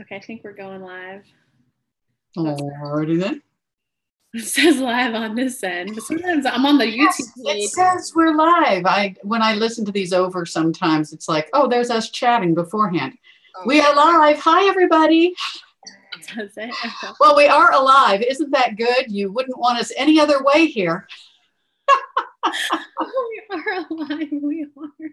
Okay, I think we're going live. Alrighty then. It says live on this end, but sometimes I'm on the YouTube page. It says we're live. When I listen to these over, sometimes it's like, oh, there's us chatting beforehand. Oh. We are live. Hi, everybody. Does it? Well, we are alive. Isn't that good? You wouldn't want us any other way here. We are alive. We are.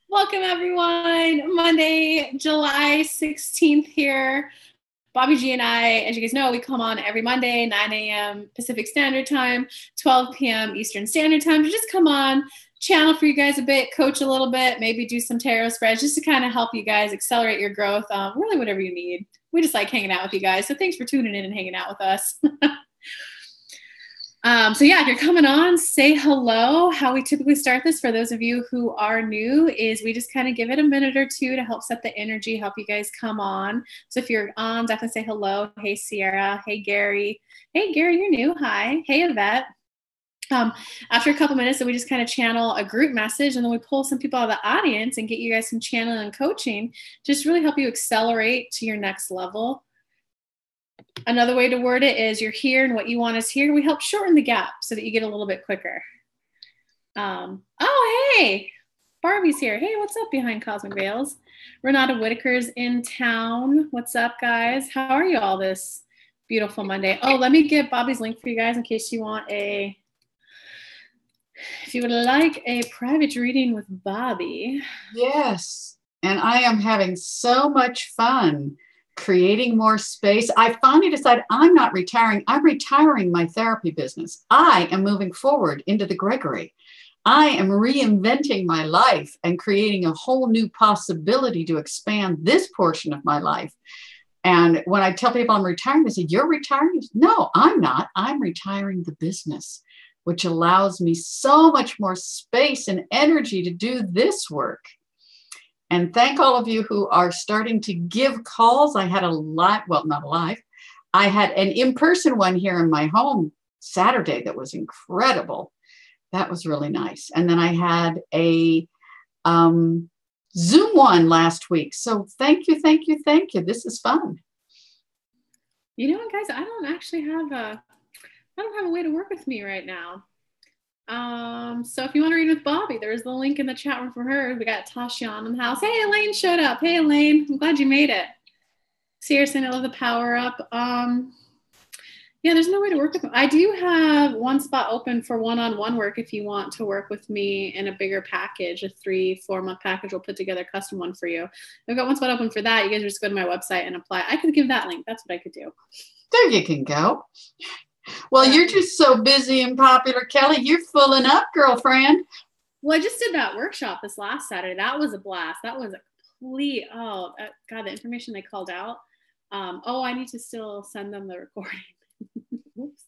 Welcome, everyone. Monday, July 16th here. Bobbie G and I, as you guys know, we come on every Monday, 9 a.m. Pacific Standard Time, 12 p.m. Eastern Standard Time, to just come on, channel for you guys a bit, coach a little bit, maybe do some tarot spreads just to kind of help you guys accelerate your growth, really whatever you need. We just like hanging out with you guys. So thanks for tuning in and hanging out with us. So yeah, if you're coming on, say hello. How we typically start this, for those of you who are new, is we just kind of give it a minute or two to help set the energy, help you guys come on. So if you're on, definitely say hello. Hey, Sierra. Hey, Gary. Hey, Gary, you're new. Hi. Hey, Yvette. After a couple minutes, then we just kind of channel a group message, and then we pull some people out of the audience and get you guys some channeling and coaching, just really help you accelerate to your next level. Another way to word it is you're here and what you want is here. We help shorten the gap so that you get a little bit quicker. Oh, hey, Barbie's here. Hey, what's up behind Cosmic Veils? Renata Whitaker's in town. What's up, guys? How are you all this beautiful Monday? Oh, let me get Bobbie's link for you guys in case you want if you would like a private reading with Bobbie. Yes, and I am having so much fun creating more space. I finally decided I'm not retiring. I'm retiring my therapy business. I am moving forward into the Gregory. I am reinventing my life and creating a whole new possibility to expand this portion of my life. And when I tell people I'm retiring, they say, "You're retiring?" No, I'm not. I'm retiring the business, which allows me so much more space and energy to do this work. And thank all of you who are starting to give calls. I had a lot, well, not a live. I had an in-person one here in my home Saturday that was incredible. That was really nice. And then I had a Zoom one last week. So thank you, thank you, thank you. This is fun. You know what, guys? I don't actually have a way to work with me right now. So if you want to read with Bobbie, there's the link in the chat room for her. We got Tashiana in the house. Hey, Elaine showed up. Hey, Elaine, I'm glad you made it. Seriously, I love the power up. Yeah, there's no way to work with them. I do have one spot open for one-on-one work if you want to work with me in a bigger package, a 3-4 month package. We'll put together a custom one for you. I've got one spot open for that. You guys just go to my website and apply. I could give that link. That's what I could do. There you can go. Well, you're just so busy and popular, Kelly. You're filling up, girlfriend. Well, I just did that workshop this last Saturday. That was a blast. That was a complete, God, the information they called out. I need to still send them the recording. Oops.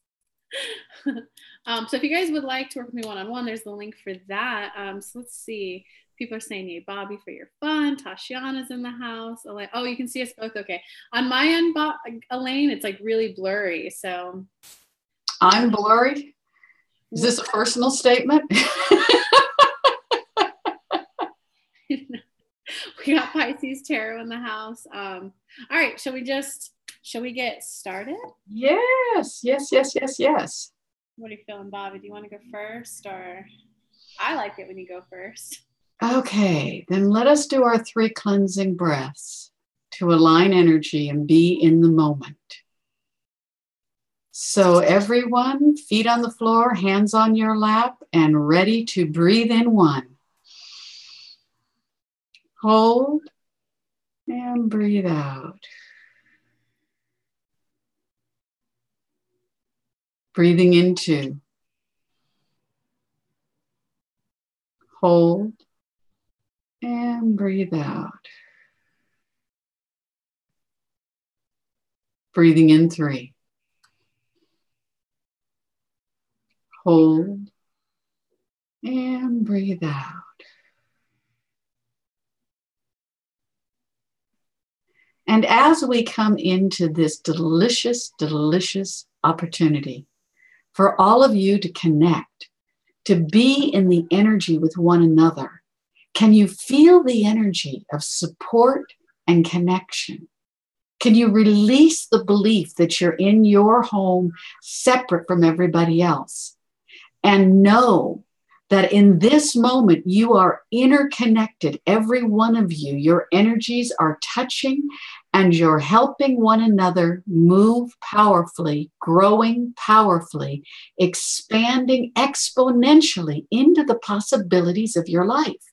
So if you guys would like to work with me one-on-one, there's the link for that. So let's see. People are saying, "Hey, Bobbie, for your fun." Tashiana's in the house. Oh, you can see us both. Okay. On my end, Elaine, it's like really blurry. So I'm blurry. Is this a personal statement? We got Pisces Tarot in the house. All right. Shall we get started? Yes. What are you feeling, Bobbie? Do you want to go first, or I like it when you go first? Okay, then let us do our 3 cleansing breaths to align energy and be in the moment. So everyone, feet on the floor, hands on your lap, and ready to breathe in 1. Hold and breathe out. Breathing in 2. Hold and breathe out. Breathing in 3. Hold and breathe out. And as we come into this delicious, delicious opportunity for all of you to connect, to be in the energy with one another, can you feel the energy of support, and connection? Can you release the belief that you're in your home separate from everybody else and know that in this moment you are interconnected, every one of you, your energies are touching and you're helping one another move powerfully, growing powerfully, expanding exponentially into the possibilities of your life.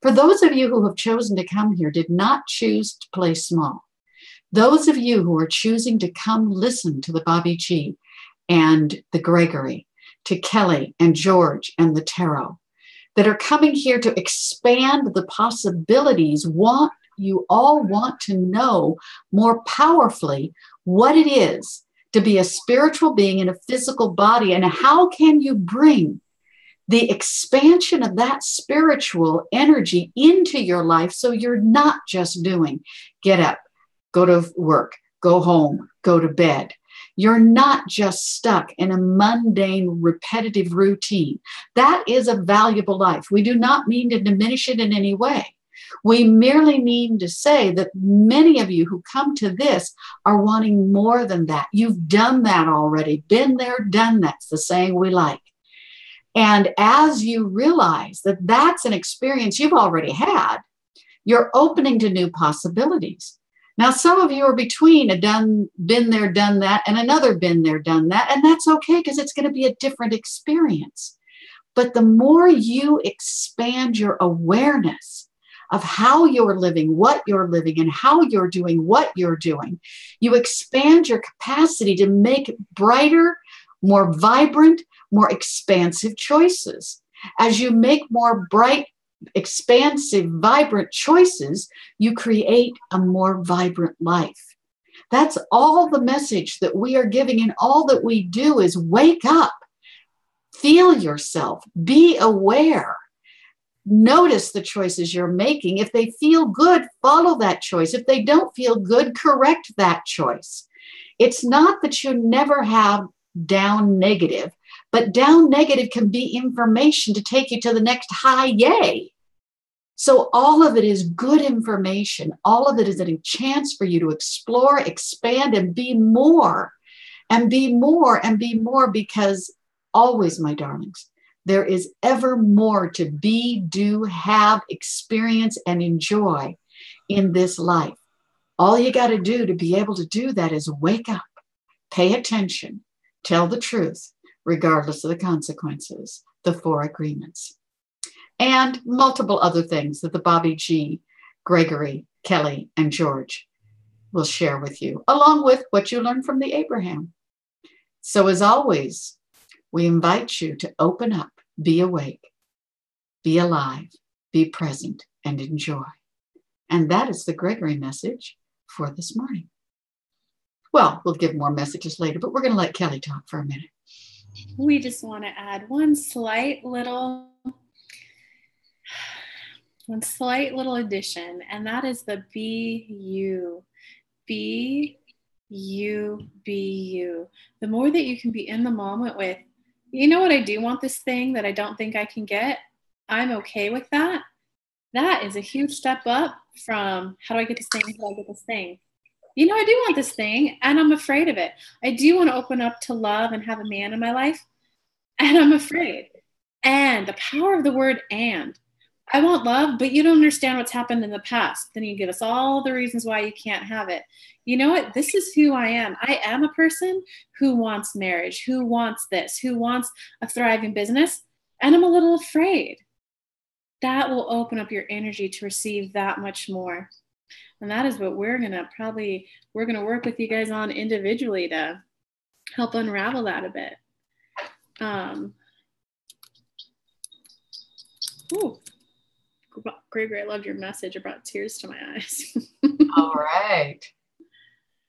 For those of you who have chosen to come here, did not choose to play small. Those of you who are choosing to come listen to the Bobbie G and the Gregory, to Kelly and George and the tarot, that are coming here to expand the possibilities, you all want to know more powerfully what it is to be a spiritual being in a physical body, and how can you bring the expansion of that spiritual energy into your life so you're not just doing get up, go to work, go home, go to bed. You're not just stuck in a mundane, repetitive routine. That is a valuable life. We do not mean to diminish it in any way. We merely mean to say that many of you who come to this are wanting more than that. You've done that already. Been there, done that. It's the saying we like. And as you realize that that's an experience you've already had, you're opening to new possibilities. Now, some of you are between a been there, done that, and another been there, done that. And that's okay, because it's going to be a different experience. But the more you expand your awareness of how you're living, what you're living, and how you're doing what you're doing, you expand your capacity to make brighter, more vibrant, more expansive choices. As you make more bright, expansive, vibrant choices, you create a more vibrant life. That's all the message that we are giving, and all that we do is wake up, feel yourself, be aware, notice the choices you're making. If they feel good, follow that choice. If they don't feel good, correct that choice. It's not that you never have down negative, but down negative can be information to take you to the next high yay. So all of it is good information. All of it is a chance for you to explore, expand, and be more, and be more, and be more, because always, my darlings, there is ever more to be, do, have, experience, and enjoy in this life. All you got to do to be able to do that is wake up, pay attention, tell the truth, regardless of the consequences, the 4 agreements, and multiple other things that the Bobbie G, Gregory, Kelly, and George will share with you, along with what you learned from the Abraham. So as always, we invite you to open up, be awake, be alive, be present, and enjoy. And that is the Gregory message for this morning. Well, we'll give more messages later, but we're going to let Kelly talk for a minute. We just want to add one slight little addition, and that is the be you. Be you, be you. The more that you can be in the moment with, you know what, I do want this thing that I don't think I can get. I'm okay with that. That is a huge step up from how do I get this thing? How do I get this thing? You know, I do want this thing and I'm afraid of it. I do want to open up to love and have a man in my life, and I'm afraid. And the power of the word and. I want love, but you don't understand what's happened in the past. Then you give us all the reasons why you can't have it. You know what? This is who I am. I am a person who wants marriage, who wants this, who wants a thriving business, and I'm a little afraid. That will open up your energy to receive that much more. And that is what we're going to work with you guys on individually to help unravel that a bit. Gregory, I loved your message. It brought tears to my eyes. All right.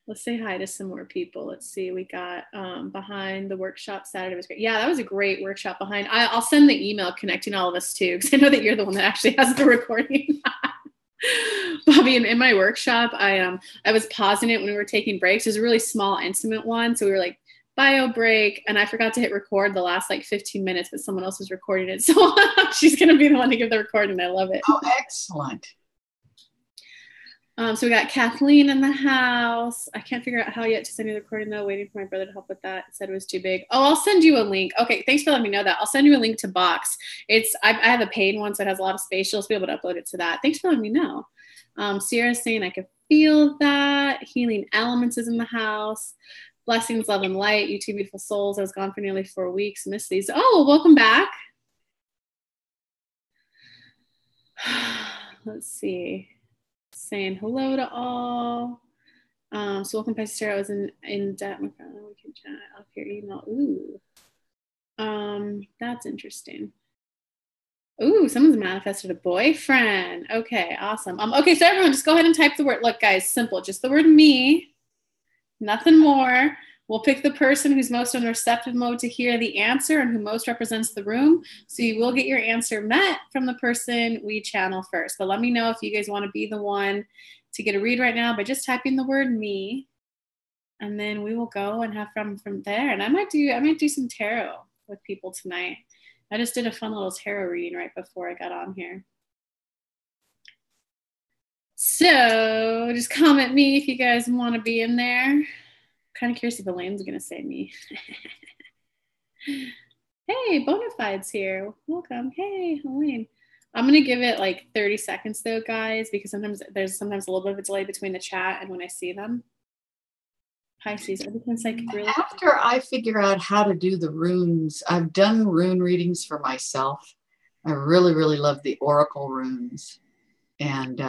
Let's say hi to some more people. Let's see. We got behind the workshop Saturday was great. Yeah, that was a great workshop behind. I'll send the email connecting all of us too, because I know that you're the one that actually has the recording. Bobbie, in my workshop, I was pausing it when we were taking breaks. It was a really small, intimate one. So we were like, bio break, and I forgot to hit record the last like 15 minutes, but someone else was recording it. So she's going to be the one to give the recording. I love it. Oh, excellent. So we got Kathleen in the house. I can't figure out how yet to send you the recording though. Waiting for my brother to help with that. It said it was too big. Oh, I'll send you a link. Okay, thanks for letting me know that. I'll send you a link to Box. I have a paid one, so it has a lot of space. You'll be able to upload it to that. Thanks for letting me know. Sierra's saying I could feel that. Healing Elements is in the house. Blessings, love, and light. You two beautiful souls. I was gone for nearly 4 weeks. Missed these. Oh, welcome back. Let's see. Saying hello to all. So welcome, Pastor Sarah. I was in debt. We can chat off your email. Ooh. That's interesting. Ooh, someone's manifested a boyfriend. Okay, awesome. Okay, so everyone just go ahead and type the word. Look, guys, simple. Just the word me. Nothing more. We'll pick the person who's most in receptive mode to hear the answer and who most represents the room. So you will get your answer met from the person we channel first. But let me know if you guys want to be the one to get a read right now by just typing the word me. And then we will go and have from there. And I might do some tarot with people tonight. I just did a fun little tarot reading right before I got on here. So just comment me if you guys want to be in there. I'm kind of curious if Elaine's going to say me. Hey, Bonafide's here. Welcome. Hey, Elaine. I'm going to give it like 30 seconds though, guys, because there's a little bit of a delay between the chat and when I see them. Pisces, everything's like really. After I figure out how to do the runes, I've done rune readings for myself. I really, really love the oracle runes. And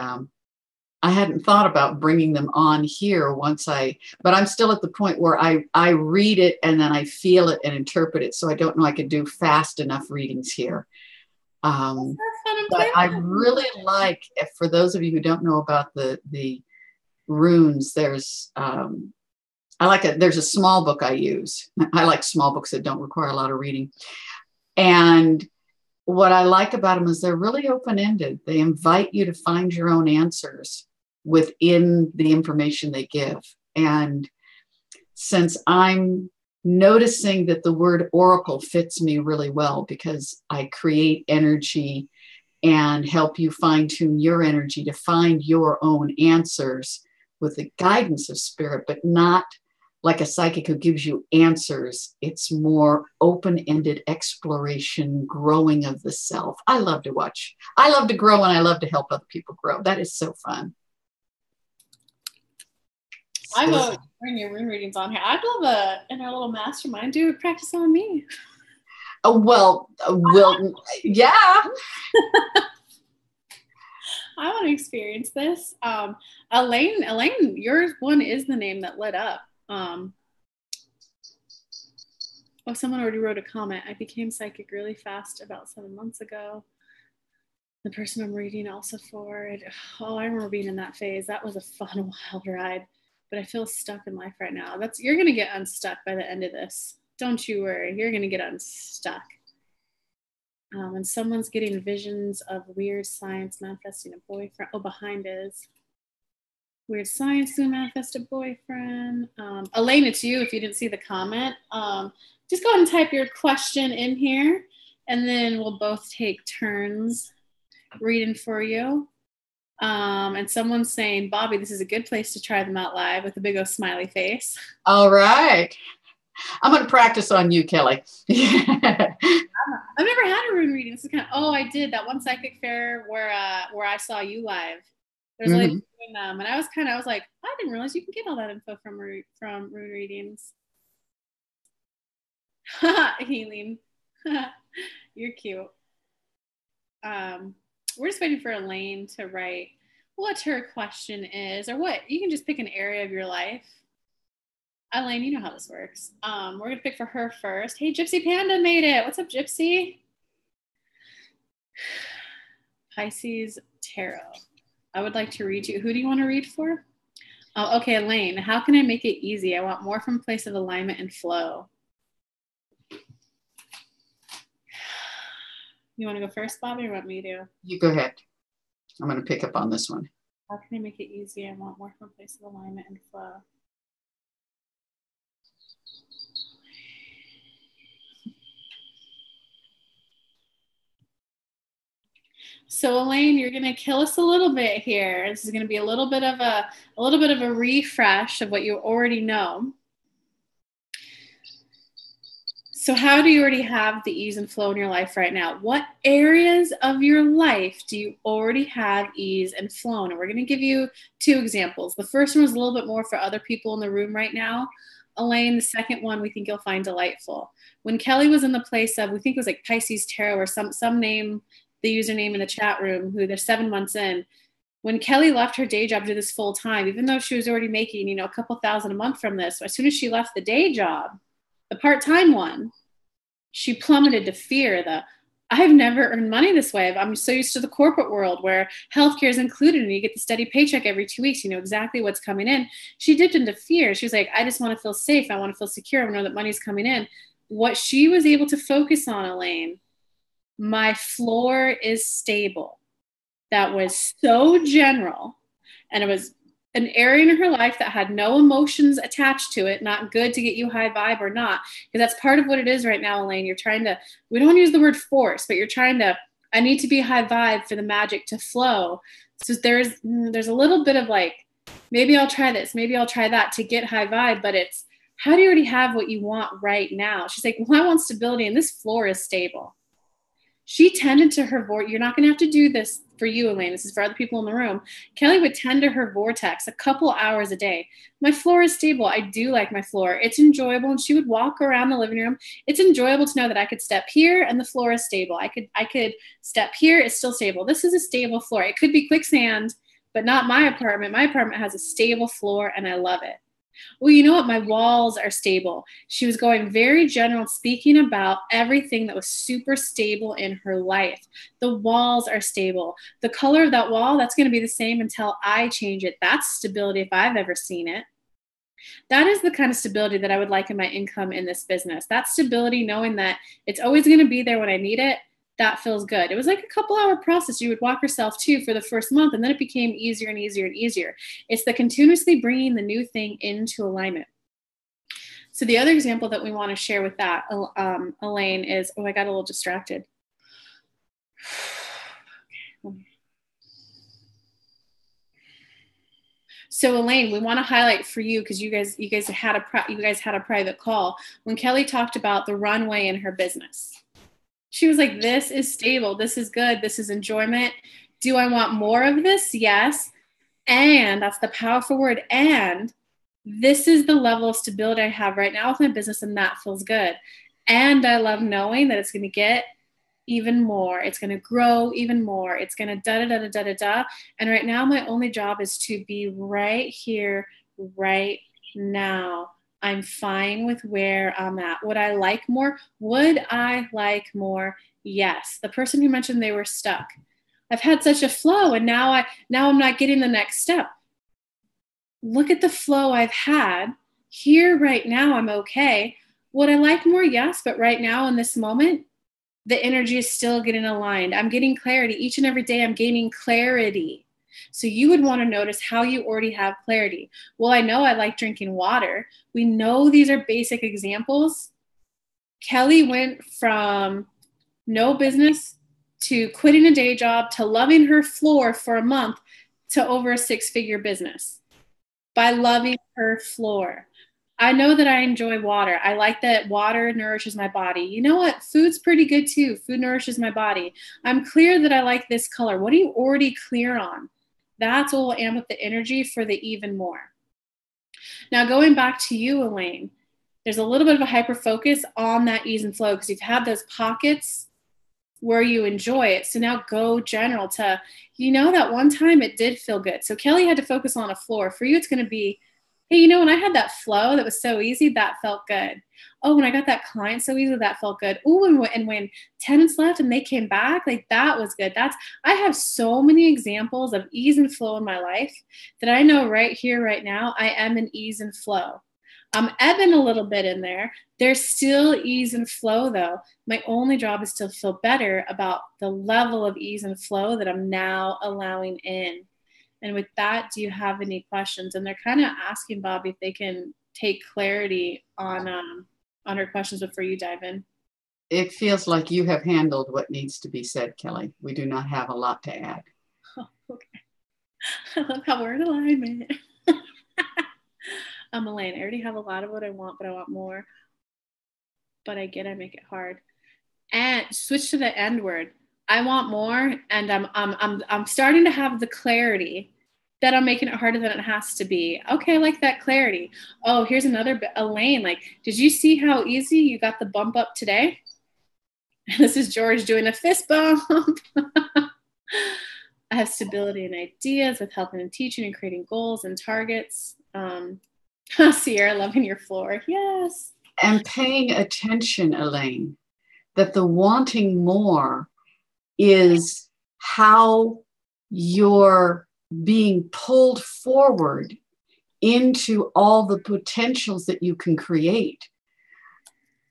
I hadn't thought about bringing them on here but I'm still at the point where I read it and then I feel it and interpret it. So I don't know I could do fast enough readings here. But I really like, for those of you who don't know about the runes, there's there's a small book I use. I like small books that don't require a lot of reading. And what I like about them is they're really open-ended. They invite you to find your own answers within the information they give. And since I'm noticing that the word oracle fits me really well because I create energy and help you fine-tune your energy to find your own answers with the guidance of spirit, but not like a psychic who gives you answers. It's more open-ended exploration, growing of the self. I love to watch. I love to grow and I love to help other people grow. That is so fun. I vote bring your rune readings on here. I'd love in our little mastermind, do a practice on me. Oh, well, yeah. I want to experience this. Elaine, your one is the name that lit up. Someone already wrote a comment. I became psychic really fast about 7 months ago. The person I'm reading also forward. Oh, I remember being in that phase. That was a fun, wild ride. But I feel stuck in life right now. You're going to get unstuck by the end of this. Don't you worry. You're going to get unstuck. And someone's getting visions of weird science manifesting a boyfriend. Oh, behind is weird science to manifest a boyfriend. Elaine, it's you if you didn't see the comment. Just go ahead and type your question in here, and then we'll both take turns reading for you. And someone's saying, Bobbie, this is a good place to try them out live with a big old smiley face. All right. I'm going to practice on you, Kelly. I've never had a rune reading. This is I did that one psychic fair where I saw you live. There's a lady doing them, and I was like, I didn't realize you can get all that info from rune readings. Healing. You're cute. We're just waiting for Elaine to write what her question is, or what you can just pick an area of your life. Elaine, you know how this works. We're gonna pick for her first. Hey, Gypsy Panda made it. What's up, Gypsy? Pisces Tarot. I would like to read you. Who do you want to read for? Oh, okay, Elaine. How can I make it easy? I want more from place of alignment and flow. You want to go first, Bobbie, or want me to? You go ahead. I'm going to pick up on this one. How can I make it easy? I want more from place of alignment and flow. So Elaine, you're going to kill us a little bit here. This is going to be a little bit of a refresh of what you already know. So how do you already have the ease and flow in your life right now? What areas of your life do you already have ease and flow? And we're going to give you 2 examples. The first one was a little bit more for other people in the room right now. Elaine, the second one we think you'll find delightful. When Kelly was in the place of, we think it was like Pisces Tarot or some name, the username in the chat room, who they're 7 months in. When Kelly left her day job to do this full time, even though she was already making, a couple thousand a month from this, as soon as she left the day job, the part-time one, she plummeted to fear. I've never earned money this way. I'm so used to the corporate world where healthcare is included and you get the steady paycheck every 2 weeks. You know exactly what's coming in. She dipped into fear. She was like, I just want to feel safe. I want to feel secure. I know that money's coming in. What she was able to focus on, Elaine, my floor is stable. That was so general. And it was an area in her life that had no emotions attached to it, not good to get you high vibe or not. Because that's part of what it is right now, Elaine. You're trying to, we don't use the word force, but you're trying to, I need to be high vibe for the magic to flow. So there's a little bit of like, maybe I'll try this, maybe I'll try that to get high vibe, but it's, how do you already have what you want right now? She's like, well, I want stability and this floor is stable. She tended to her vortex. You're not going to have to do this for you, Elaine. This is for other people in the room. Kelly would tend to her vortex a couple hours a day. My floor is stable. I do like my floor. It's enjoyable. And she would walk around the living room. It's enjoyable to know that I could step here and the floor is stable. I could step here. It's still stable. This is a stable floor. It could be quicksand, but not my apartment. My apartment has a stable floor and I love it. Well, you know what? My walls are stable. She was going very general, speaking about everything that was super stable in her life. The walls are stable. The color of that wall, that's going to be the same until I change it. That's stability if I've ever seen it. That is the kind of stability that I would like in my income in this business. That stability, knowing that it's always going to be there when I need it. That feels good. It was like a couple hour process you would walk yourself to for the first month, and then it became easier and easier and easier. It's the continuously bringing the new thing into alignment. So the other example that we want to share with that, Elaine, is, I got a little distracted. So Elaine, we want to highlight for you, because you guys had a private call when Kelly talked about the runway in her business. She was like, this is stable. This is good. This is enjoyment. Do I want more of this? Yes. And that's the powerful word. And this is the level of stability I have right now with my business, and that feels good. And I love knowing that it's going to get even more. It's going to grow even more. It's going to da-da-da-da-da-da-da. And right now, my only job is to be right here, right now. I'm fine with where I'm at. Would I like more? Would I like more? Yes. The person who mentioned they were stuck. I've had such a flow, and now I'm not getting the next step. Look at the flow I've had. Here right now, I'm okay. Would I like more? Yes. But right now in this moment, the energy is still getting aligned. I'm getting clarity. Each and every day, I'm gaining clarity. So you would want to notice how you already have clarity. Well, I know I like drinking water. We know these are basic examples. Kelly went from no business to quitting a day job to loving her floor for a month to over a 6-figure business by loving her floor. I know that I enjoy water. I like that water nourishes my body. You know what? Food's pretty good too. Food nourishes my body. I'm clear that I like this color. What are you already clear on? That's what will amp up the energy for the even more. Now, going back to you, Elaine, there's a little bit of a hyper focus on that ease and flow because you've had those pockets where you enjoy it. So now go general to, that one time it did feel good. So Kelly had to focus on a floor. For you, it's going to be, hey, when I had that flow that was so easy, that felt good. Oh, when I got that client so easy, that felt good. Oh, and when tenants left and they came back, like that was good. I have so many examples of ease and flow in my life that I know right here, right now, I am in ease and flow. I'm ebbing a little bit in there. There's still ease and flow though. My only job is to feel better about the level of ease and flow that I'm now allowing in. And with that, do you have any questions? And they're kind of asking Bobbie if they can take clarity on her questions before you dive in. It feels like you have handled what needs to be said, Kelly. We do not have a lot to add. Oh, okay. I love how we're in alignment. I'm Elaine. I already have a lot of what I want, but I want more. But I make it hard. And switch to the end word. I want more, and I'm starting to have the clarity that I'm making it harder than it has to be. Okay, I like that clarity. Oh, here's another bit. Elaine, like, did you see how easy you got the bump up today? This is George doing a fist bump. I have stability and ideas with helping and teaching and creating goals and targets. Sierra, loving your floor. Yes. And paying attention, Elaine, that the wanting more is how you're being pulled forward into all the potentials that you can create.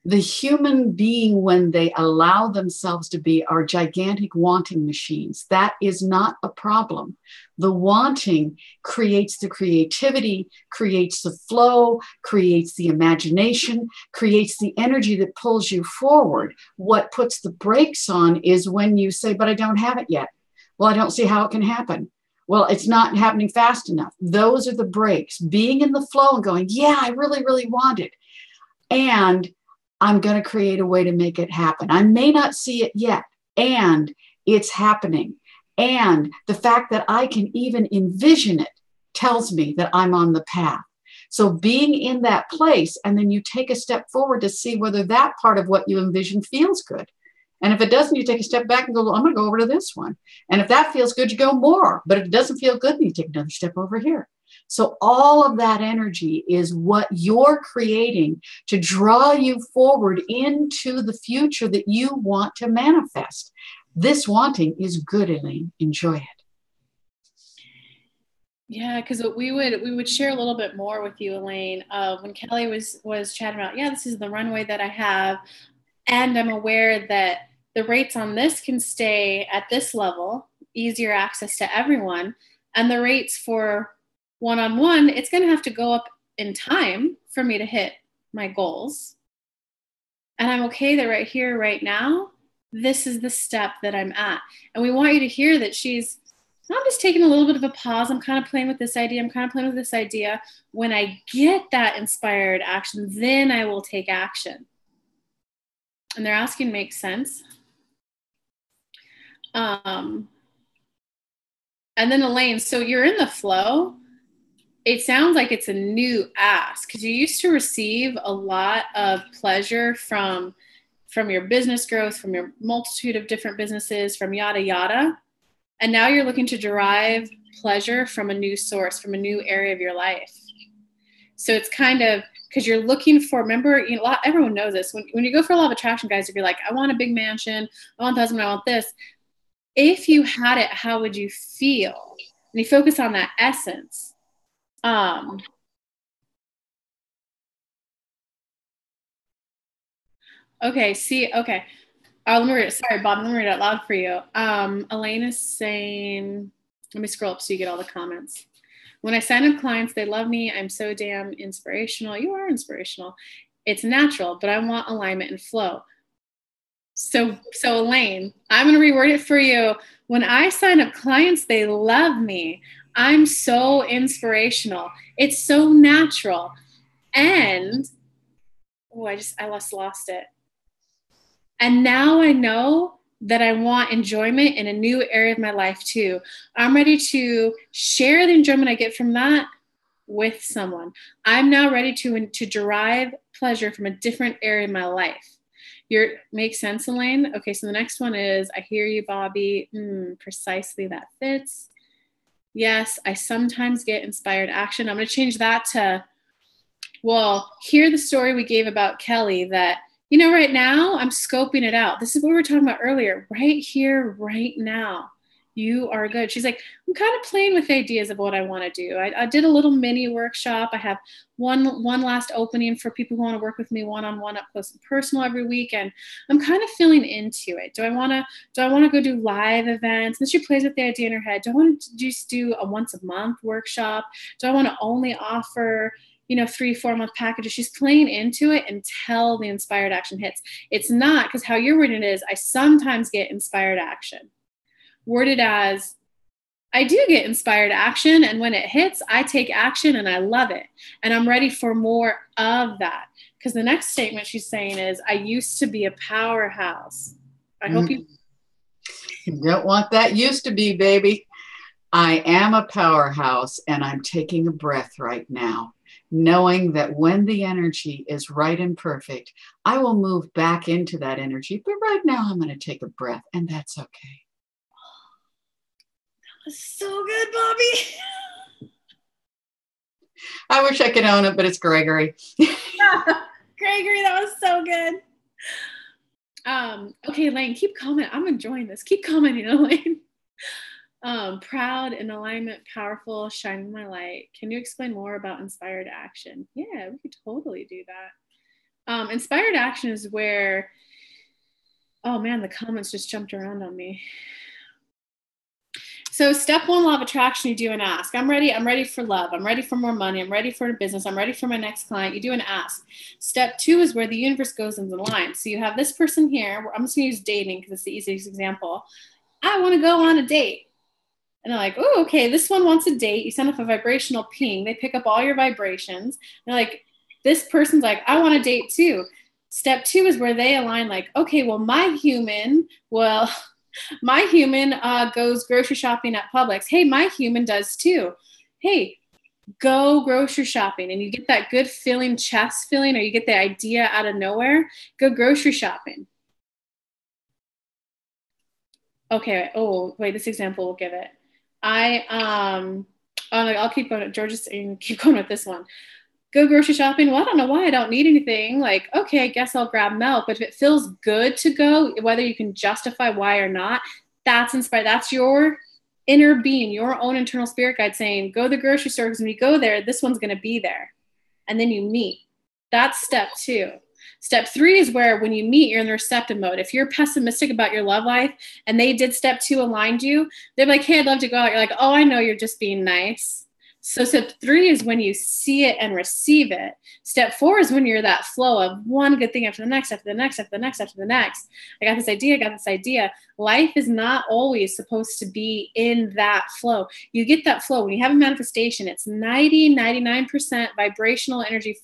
The human being, when they allow themselves to be, are gigantic wanting machines. That is not a problem. The wanting creates the creativity, creates the flow, creates the imagination, creates the energy that pulls you forward. What puts the brakes on is when you say, but I don't have it yet. Well, I don't see how it can happen. Well, it's not happening fast enough. Those are the brakes. Being in the flow and going, yeah, I really, really want it. And I'm going to create a way to make it happen. I may not see it yet, and it's happening. And the fact that I can even envision it tells me that I'm on the path. So being in that place, and then you take a step forward to see whether that part of what you envision feels good. And if it doesn't, you take a step back and go, well, I'm going to go over to this one. And if that feels good, you go more. But if it doesn't feel good, then you take another step over here. So all of that energy is what you're creating to draw you forward into the future that you want to manifest. This wanting is good, Elaine. Enjoy it. Yeah, because we would share a little bit more with you, Elaine, when Kelly was chatting about, yeah, this is the runway that I have, and I'm aware that the rates on this can stay at this level, easier access to everyone, and the rates for one-on-one, it's going to have to go up in time for me to hit my goals. And I'm okay that right here, right now, this is the step that I'm at. And we want you to hear that I'm just taking a little bit of a pause. I'm kind of playing with this idea. When I get that inspired action, then I will take action. And they're asking, makes sense. And then Elaine, so you're in the flow. It sounds like it's a new ask, because you used to receive a lot of pleasure from your business growth, from your multitude of different businesses, from yada, yada. And now you're looking to derive pleasure from a new source, from a new area of your life. So it's kind of, because you're looking for, remember, everyone knows this. When you go for a law of attraction, guys, if you're like, I want a big mansion, I want the husband, I want this. If you had it, how would you feel? And you focus on that essence. Okay. Let me read it. Sorry, Bob. Let me read it out loud for you. Elaine is saying, let me scroll up so you get all the comments. When I sign up clients, they love me. I'm so damn inspirational. You are inspirational. It's natural, but I want alignment and flow. So Elaine, I'm going to reword it for you. When I sign up clients, they love me. I'm so inspirational. It's so natural. And I lost it. And now I know that I want enjoyment in a new area of my life too. I'm ready to share the enjoyment I get from that with someone. I'm now ready to derive pleasure from a different area of my life. Makes sense, Elaine? Okay, so the next one is, I hear you, Bobbie. Precisely, that fits. Yes, I sometimes get inspired action. I'm going to change that to, hear the story we gave about Kelly that, right now I'm scoping it out. This is what we were talking about earlier. Right here, right now, you are good. She's like, I'm kind of playing with ideas of what I want to do. I did a little mini workshop. I have one last opening for people who want to work with me one-on-one, up close and personal every week. And I'm kind of feeling into it. Do I want to go do live events? And she plays with the idea in her head. Do I want to just do a once a month workshop? Do I want to only offer 3-4 month packages. She's playing into it until the inspired action hits. It's not, because how you're wording it is, I sometimes get inspired action. Worded as, I do get inspired action, and when it hits, I take action and I love it. And I'm ready for more of that. Because the next statement she's saying is, I used to be a powerhouse. I hope you don't want that used to be, baby. I am a powerhouse, and I'm taking a breath right now, knowing that when the energy is right and perfect, I will move back into that energy. But right now, I'm going to take a breath, and that's okay. So good, Bobbie. I wish I could own it, but it's Gregory. Gregory, that was so good. Okay, Elaine, keep commenting. I'm enjoying this. Keep commenting, Elaine. Proud, in alignment, powerful, shining my light. Can you explain more about inspired action? Yeah, we could totally do that. Inspired action is where, oh man, the comments just jumped around on me. So step 1, law of attraction, you do an ask. I'm ready for love. I'm ready for more money. I'm ready for a business. I'm ready for my next client. You do an ask. Step 2 is where the universe goes into line. So you have this person here. I'm just going to use dating because it's the easiest example. I want to go on a date. And they're like, oh, okay, this one wants a date. You send off a vibrational ping. They pick up all your vibrations. They're like, this person's like, I want a date too. Step 2 is where they align like, okay, well, my human goes grocery shopping at Publix. Hey, my human does too. Hey, go grocery shopping. And you get that good feeling, chest feeling, or you get the idea out of nowhere. Go grocery shopping. Okay. Oh, wait, this example will give it. I'll keep going. George's keep going with this one. Go grocery shopping. Well, I don't know why I don't need anything. Like, okay, I guess I'll grab milk. But if it feels good to go, whether you can justify why or not, that's inspired. That's your inner being, your own internal spirit guide saying, go to the grocery store because when you go there, this one's going to be there. And then you meet. That's step 2. Step 3 is where when you meet, you're in the receptive mode. If you're pessimistic about your love life and they did step 2 aligned you, they're like, hey, I'd love to go out. You're like, oh, I know, you're just being nice. So step 3 is when you see it and receive it. Step 4 is when you're that flow of one good thing after the next, after the next, after the next, after the next. I got this idea. Life is not always supposed to be in that flow. You get that flow. When you have a manifestation, it's 99% vibrational energy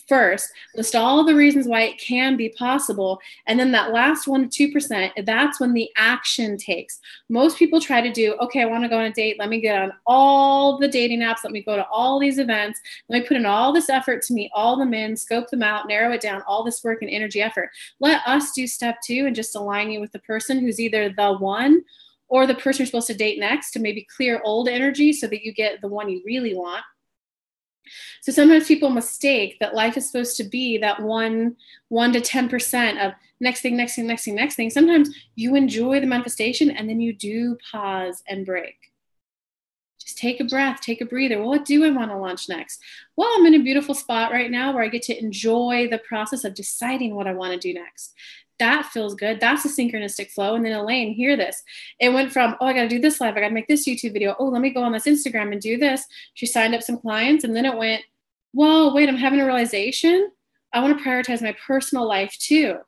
first, list all the reasons why it can be possible. And then that last 1% to 2%, that's when the action takes. Most people try to do, okay, I want to go on a date. Let me get on all the dating apps. Let me go to all these events. Let me put in all this effort to meet all the men, scope them out, narrow it down, all this work and energy effort. Let us do step 2 and just align you with the person who's either the one or the person you're supposed to date next to maybe clear old energy so that you get the one you really want. So sometimes people mistake that life is supposed to be that 1 to 10% of next thing. Sometimes you enjoy the manifestation and then you do pause and break. Just take a breath, take a breather. Well, what do I want to launch next? Well, I'm in a beautiful spot right now where I get to enjoy the process of deciding what I want to do next. That feels good. That's a synchronistic flow. And then Elaine, hear this. It went from, oh, I got to do this live. I got to make this YouTube video. Oh, let me go on this Instagram and do this. She signed up some clients. And then it went, whoa, wait, I'm having a realization. I want to prioritize my personal life too.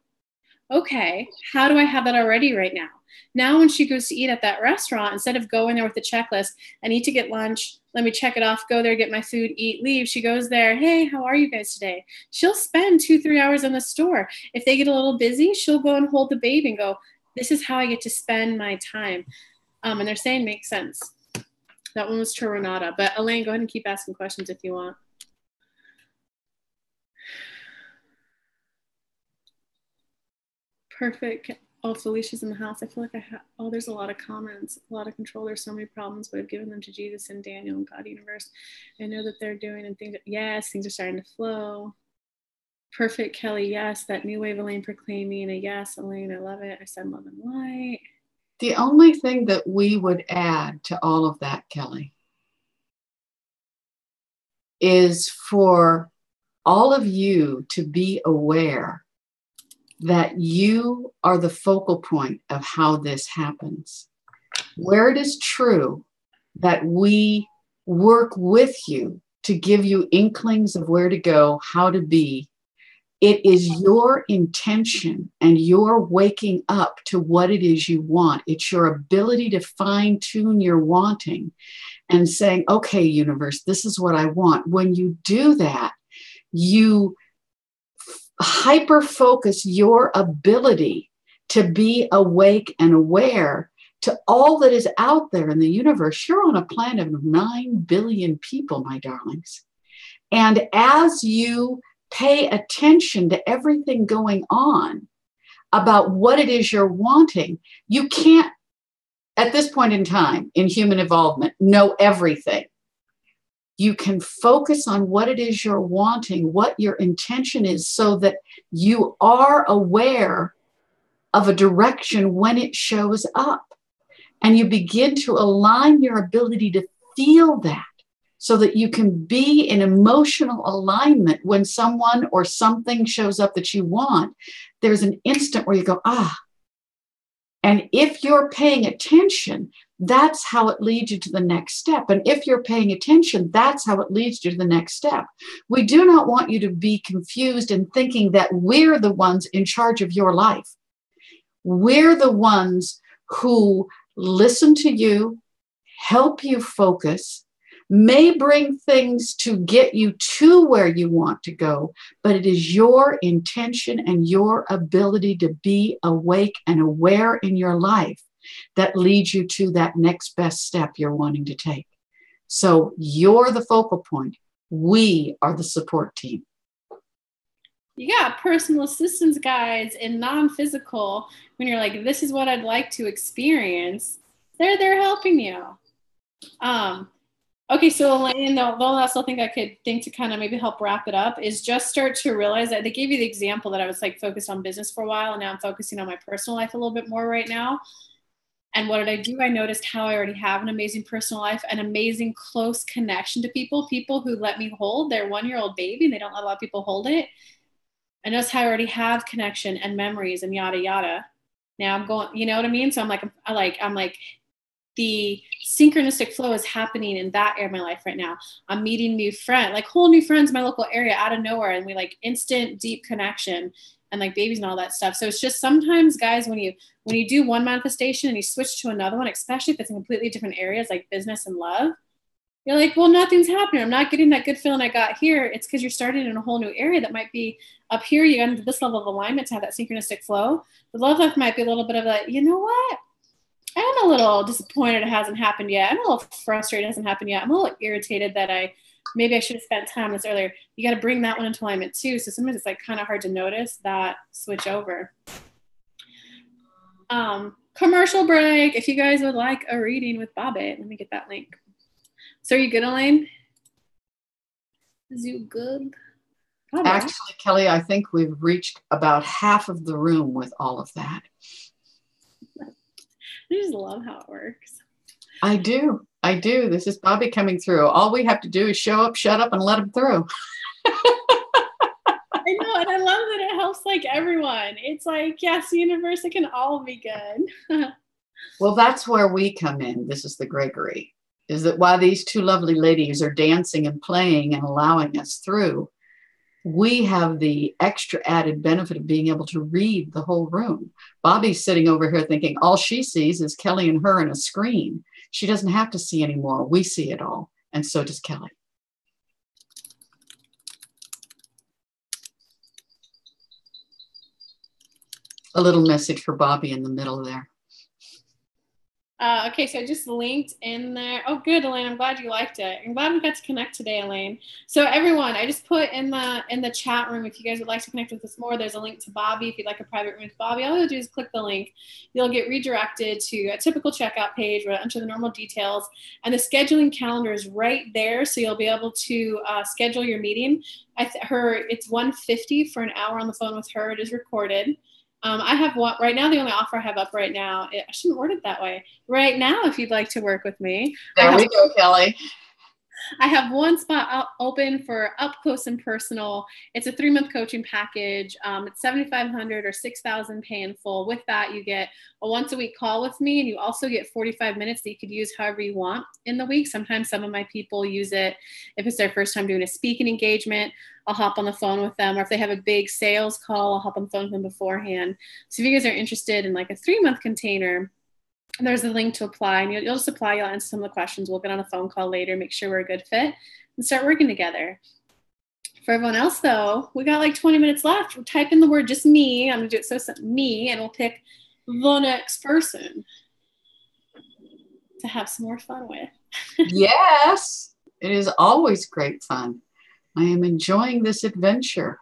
Okay, how do I have that already right now? Now when she goes to eat at that restaurant, instead of going there with the checklist, I need to get lunch, let me check it off, go there, get my food, eat, leave. She goes there, hey, how are you guys today? She'll spend 2-3 hours in the store. If they get a little busy, she'll go and hold the baby and go, this is how I get to spend my time. And they're saying makes sense. That one was to Renata. But Elaine, go ahead and keep asking questions if you want. Perfect. Oh, Felicia's in the house. I feel like there's a lot of comments, a lot of control. There's so many problems, but I've given them to Jesus and Daniel and God universe. I know that they're doing and things. Yes, things are starting to flow. Perfect, Kelly. Yes, that new wave Elaine proclaiming a yes, Elaine. I love it. I said love and light. The only thing that we would add to all of that, Kelly, is for all of you to be aware that you are the focal point of how this happens. Where it is true that we work with you to give you inklings of where to go, how to be. It is your intention and your waking up to what it is you want. It's your ability to fine tune your wanting and saying, okay, universe, this is what I want. When you do that, you hyper focus your ability to be awake and aware to all that is out there in the universe. You're on a planet of 9 billion people, my darlings. And as you pay attention to everything going on about what it is you're wanting, you can't, at this point in time in human involvement, know everything. You can focus on what it is you're wanting, what your intention is, so that you are aware of a direction when it shows up. And you begin to align your ability to feel that so that you can be in emotional alignment when someone or something shows up that you want. There's an instant where you go, ah. And if you're paying attention, that's how it leads you to the next step. And if you're paying attention, that's how it leads you to the next step. We do not want you to be confused in thinking that we're the ones in charge of your life. We're the ones who listen to you, help you focus, may bring things to get you to where you want to go, but it is your intention and your ability to be awake and aware in your life that leads you to that next best step you're wanting to take. So you're the focal point. We are the support team. You got personal assistance guides and non-physical. When you're like, this is what I'd like to experience, they're helping you. Okay, so Elaine, the last thing I could think to kind of maybe help wrap it up is just start to realize that they gave you the example that I was like focused on business for a while, and now I'm focusing on my personal life a little bit more right now. And what did I do? I noticed how I already have an amazing personal life, an amazing close connection to people who let me hold their 1-year-old baby, and they don't let a lot of people hold it. I notice how I already have connection and memories and yada, yada. Now I'm going, you know what I mean? So I'm like, the synchronistic flow is happening in that area of my life right now. I'm meeting new friends, like whole new friends in my local area out of nowhere. And we like instant deep connection and like babies and all that stuff. So it's just sometimes, guys, when you do one manifestation and you switch to another one, especially if it's in completely different areas like business and love, you're like, well, nothing's happening. I'm not getting that good feeling I got here. It's because you're starting in a whole new area that might be up here. You got into this level of alignment to have that synchronistic flow. The love life might be a little bit of a, you know what? I'm a little disappointed it hasn't happened yet. I'm a little frustrated it hasn't happened yet. I'm a little irritated that maybe I should have spent time on this earlier. You got to bring that one into alignment too. So sometimes it's like kind of hard to notice that switch over. Commercial break. If you guys would like a reading with Bobbie, let me get that link. So are you good, Elaine? Is you good? Bobbie. Actually, Kelly, I think we've reached about half of the room with all of that. I just love how it works. I do. This is Bobbie coming through. All we have to do is show up, shut up, and let him through. I know, and I love that it helps like everyone. It's like, yes, universe, it can all be good. Well, that's where we come in. This is the Gregory. Is that while these two lovely ladies are dancing and playing and allowing us through, we have the extra added benefit of being able to read the whole room. Bobbie's sitting over here thinking all she sees is Kelly and her in a screen. She doesn't have to see anymore. We see it all. And so does Kelly. A little message for Bobbie in the middle there. Okay, so I just linked in there. Oh, good, Elaine. I'm glad you liked it. I'm glad we got to connect today, Elaine. So everyone, I just put in the chat room, if you guys would like to connect with us more, there's a link to Bobbie. If you'd like a private room with Bobbie, all you'll do is click the link. You'll get redirected to a typical checkout page where enter the normal details. And the scheduling calendar is right there, so you'll be able to schedule your meeting. It's $150 for an hour on the phone with her. It is recorded. I have one right now. The only offer I have up right now, I shouldn't word it that way. Right now, if you'd like to work with me. There we go, Kelly. I have one spot open for up close and personal. It's a 3-month coaching package. It's $7,500 or $6,000 pay in full. With that, you get a once a week call with me, and you also get 45 minutes that you could use however you want in the week. Sometimes some of my people use it if it's their first time doing a speaking engagement. I'll hop on the phone with them, or if they have a big sales call, I'll hop on the phone with them beforehand. So if you guys are interested in like a 3-month container, there's a link to apply, and you'll just apply. You'll answer some of the questions. We'll get on a phone call later, make sure we're a good fit, and start working together. For everyone else, though, we got like 20 minutes left. We'll type in the word just me. I'm going to do it so me, and we'll pick the next person to have some more fun with. Yes, it is always great fun. I am enjoying this adventure.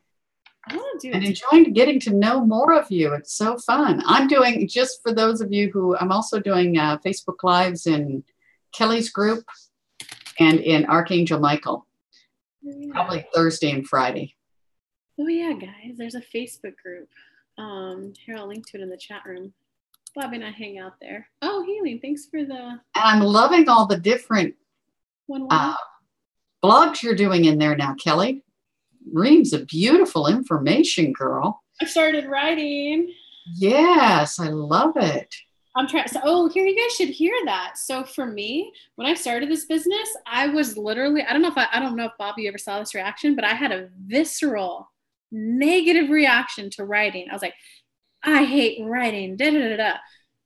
I want to do it. And enjoying getting to know more of you. It's so fun. I'm doing, just for those of you who, I'm also doing Facebook Lives in Kelly's group and in Archangel Michael, probably Thursday and Friday. Oh yeah, guys, there's a Facebook group. Here, I'll link to it in the chat room. Bobbie and I hang out there. Oh, Healing, thanks for the... And I'm loving all the different blogs you're doing in there now, Kelly. Reams of beautiful information, girl. I started writing. Yes, I love it. I'm trying. So, here, you guys should hear that. So for me, when I started this business, I was literally, I don't know if Bobbie ever saw this reaction, but I had a visceral negative reaction to writing. I was like, I hate writing. Da, da, da, da.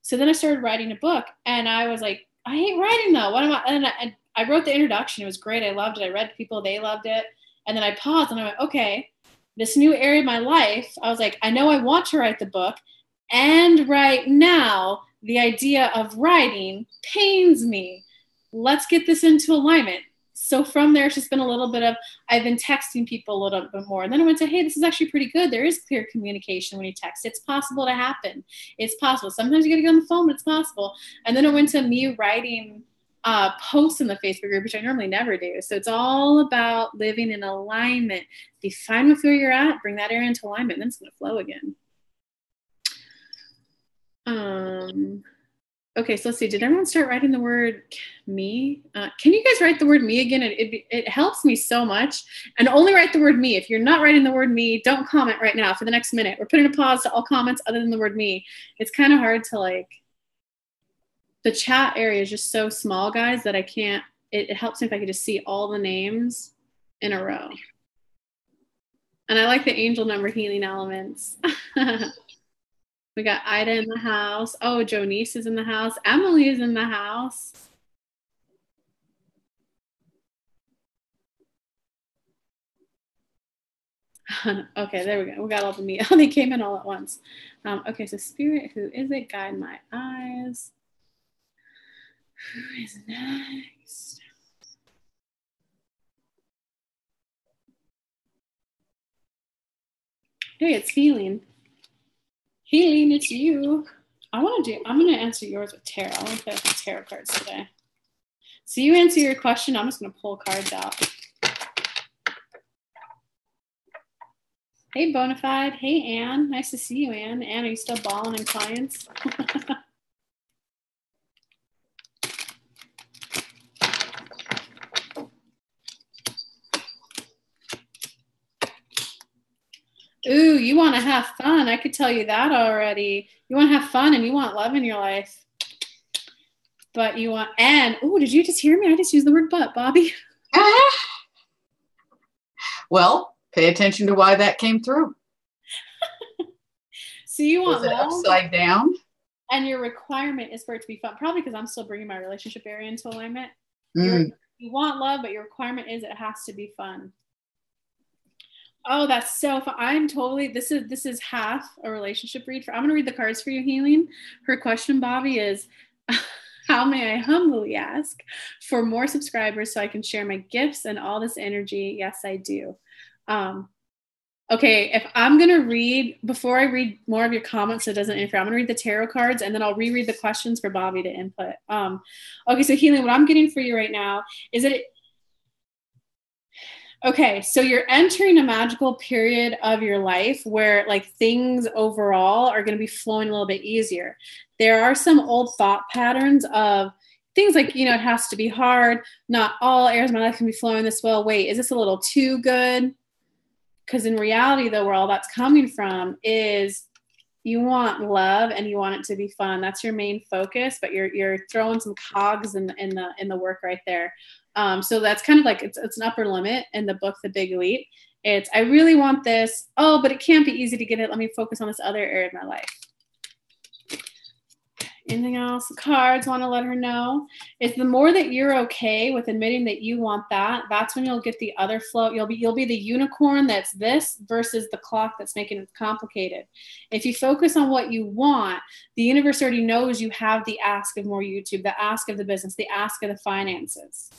So then I started writing a book, and I was like, I hate writing though. What am I? And I wrote the introduction. It was great. I loved it. I read to people. They loved it. And then I paused and I went, okay, this new area of my life, I was like, I know I want to write the book. And right now, the idea of writing pains me. Let's get this into alignment. So from there, it's just been a little bit of, I've been texting people a little bit more. And then I went to, hey, this is actually pretty good. There is clear communication when you text. It's possible to happen. It's possible. Sometimes you got to get on the phone, but it's possible. And then it went to me writing posts in the Facebook group, which I normally never do. So it's all about living in alignment. Be fine with where you're at, bring that area into alignment, and then it's going to flow again. Okay, so let's see. Did everyone start writing the word me? Can you guys write the word me again? It helps me so much. And only write the word me. If you're not writing the word me, don't comment right now for the next minute. We're putting a pause to all comments other than the word me. It's kind of hard to like, the chat area is just so small, guys, that I can't, it helps me if I could just see all the names in a row. And I like the angel number healing elements. We got Ida in the house. Oh, Jonice is in the house. Emily is in the house. Okay, there we go. We got all the me. They came in all at once. Okay, so Spirit, who is it? Guide my eyes. Who is next? Hey, it's Healing. Healing, it's you. I'm going to answer yours with tarot. I'm going to play with the tarot cards today. So you answer your question. I'm just going to pull cards out. Hey, Bonafide. Hey, Anne. Nice to see you, Anne. Anne, are you still balling in clients? Ooh, you want to have fun. I could tell you that already. You want to have fun and you want love in your life. But you want, and, ooh, did you just hear me? I just used the word but, Bobbie. Well, pay attention to why that came through. So you want love upside down? And your requirement is for it to be fun. Probably because I'm still bringing my relationship area into alignment. You want love, but your requirement is it has to be fun. Oh, that's so fun. I'm totally, this is half a relationship read. I'm going to read the cards for you, Healing. Her question, Bobbie, is how may I humbly ask for more subscribers so I can share my gifts and all this energy? Yes, I do. Okay, if I'm going to read, before I read more of your comments so it doesn't interfere, I'm going to read the tarot cards and then I'll reread the questions for Bobbie to input. Okay, so Healing, what I'm getting for you right now is that okay, so you're entering a magical period of your life where like things overall are going to be flowing a little bit easier. There are some old thought patterns of things like, it has to be hard. Not all areas of my life can be flowing this well. Wait, is this a little too good? Because in reality, though, where all that's coming from is you want love and you want it to be fun. That's your main focus, but you're throwing some cogs in the work right there. So that's kind of like, it's an upper limit in the book, The Big Leap. It's, I really want this. Oh, but it can't be easy to get it. Let me focus on this other area of my life. Anything else? Cards want to let her know is the more that you're okay with admitting that you want that, that's when you'll get the other flow. You'll be the unicorn that's this versus the clock that's making it complicated. If you focus on what you want, the universe already knows you have the ask of more YouTube, the ask of the business, the ask of the finances.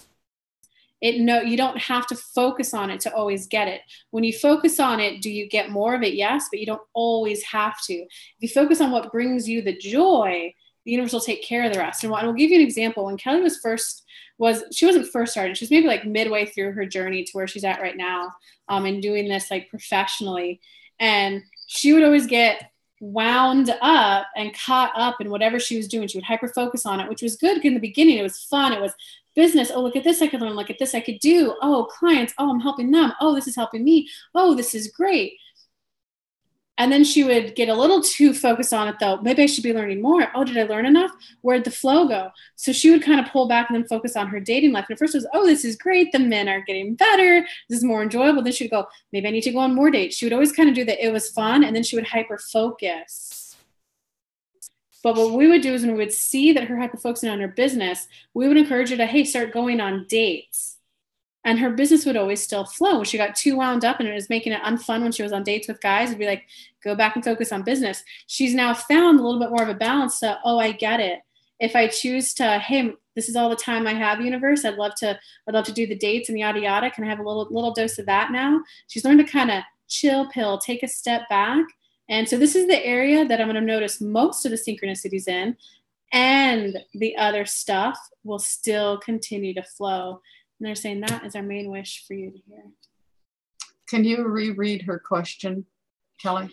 You don't have to focus on it to always get it. When you focus on it, do you get more of it? Yes, but you don't always have to. If you focus on what brings you the joy, the universe will take care of the rest. And we'll give you an example. When Kelly she wasn't first started. She was maybe like midway through her journey to where she's at right now, and doing this like professionally. And she would always get wound up and caught up in whatever she was doing. She would hyper focus on it, which was good. In the beginning, it was fun. It was business. Oh, look at this I could learn. Look at this I could do. Oh, clients. Oh, I'm helping them. Oh, this is helping me. Oh, this is great. And then she would get a little too focused on it, though. Maybe I should be learning more. Oh, did I learn enough? Where'd the flow go? So she would kind of pull back and then focus on her dating life. And at first it was, oh, this is great. The men are getting better. This is more enjoyable. Then she'd go, maybe I need to go on more dates. She would always kind of do that. It was fun. And then she would hyper focus. But what we would do is when we would see that her hyper focusing on her business, we would encourage her to, hey, start going on dates. And her business would always still flow. When she got too wound up and it was making it unfun when she was on dates with guys, it'd be like, go back and focus on business. She's now found a little bit more of a balance to, oh, I get it. If I choose to, hey, this is all the time I have, universe. I'd love to do the dates and yada, yada. Can I have a little dose of that now? She's learned to kind of chill pill, take a step back. And so this is the area that I'm going to notice most of the synchronicities in, and the other stuff will still continue to flow. And they're saying that is our main wish for you to hear. Can you reread her question, Kelly?